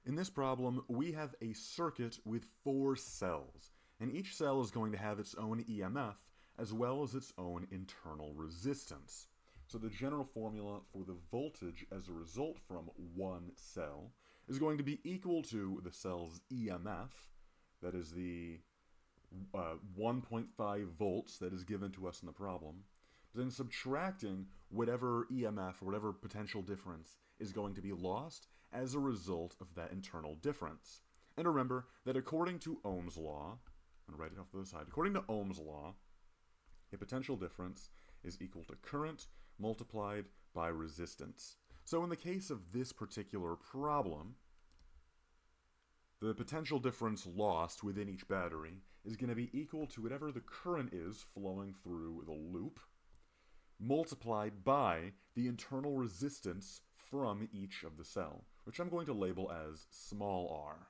In this problem, we have a circuit with 4 cells, and each cell is going to have its own EMF as well as its own internal resistance. So the general formula for the voltage as a result from one cell is going to be equal to the cell's EMF, that is the 1.5 volts that is given to us in the problem, then subtracting whatever EMF or whatever potential difference is going to be lost as a result of that internal difference. And remember that according to Ohm's law, I'm going to write it off to the side, according to Ohm's law, a potential difference is equal to current multiplied by resistance. So in the case of this particular problem, the potential difference lost within each battery is going to be equal to whatever the current is flowing through the loop, multiplied by the internal resistance from each of the cell, which I'm going to label as small r.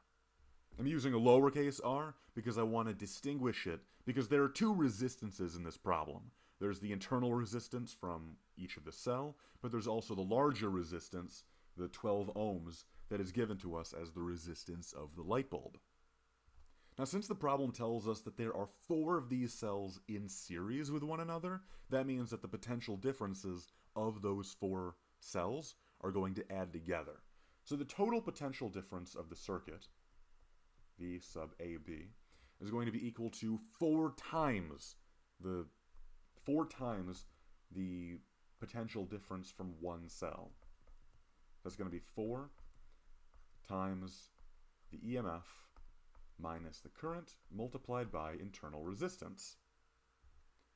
I'm using a lowercase r because I want to distinguish it, because there are two resistances in this problem. There's the internal resistance from each of the cell, but there's also the larger resistance, the 12 ohms, that is given to us as the resistance of the light bulb. Now, since the problem tells us that there are 4 of these cells in series with one another, that means that the potential differences of those 4 cells are going to add together. So the total potential difference of the circuit, V sub AB, is going to be equal to 4 times the potential difference from one cell. That's going to be 4 times the EMF minus the current multiplied by internal resistance.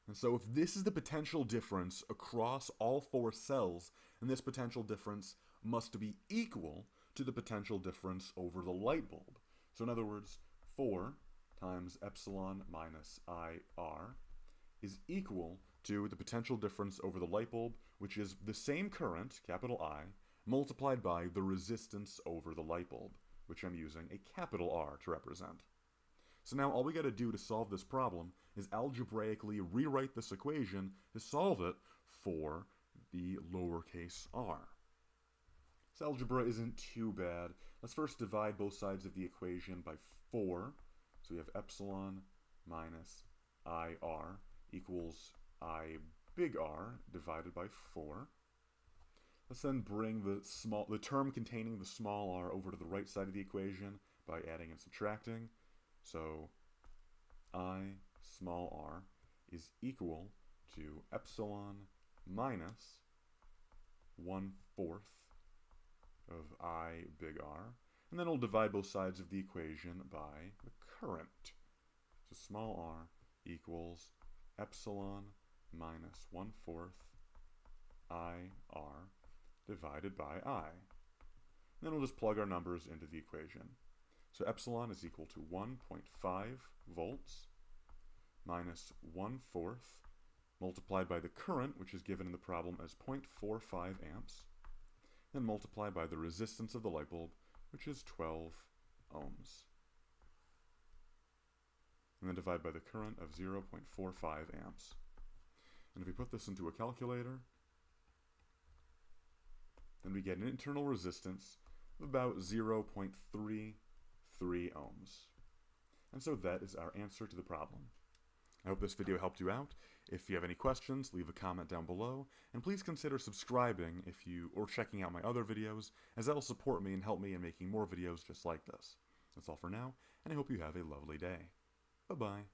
And so if this is the potential difference across all 4 cells, then this potential difference must be equal to the potential difference over the light bulb. So in other words, 4 times epsilon minus IR is equal to the potential difference over the light bulb, which is the same current, capital I, multiplied by the resistance over the light bulb, which I'm using a capital R to represent. So now all we got to do to solve this problem is algebraically rewrite this equation to solve it for the lowercase r. This algebra isn't too bad. Let's first divide both sides of the equation by 4. So we have epsilon minus IR equals I big R divided by 4. Let's then bring the term containing the small r over to the right side of the equation by adding and subtracting. So I small r is equal to epsilon minus 1/4 of I big R. And then we'll divide both sides of the equation by the current. So small r equals epsilon minus 1/4 IR divided by I. And then we'll just plug our numbers into the equation. So epsilon is equal to 1.5 volts minus 1/4 multiplied by the current, which is given in the problem as 0.45 amps, then multiplied by the resistance of the light bulb, which is 12 ohms. And then divide by the current of 0.45 amps. And if we put this into a calculator, then we get an internal resistance of about 0.33 ohms. And so that is our answer to the problem. I hope this video helped you out. If you have any questions, leave a comment down below, and please consider subscribing or checking out my other videos, as that will support me and help me in making more videos just like this. That's all for now, and I hope you have a lovely day. Bye-bye.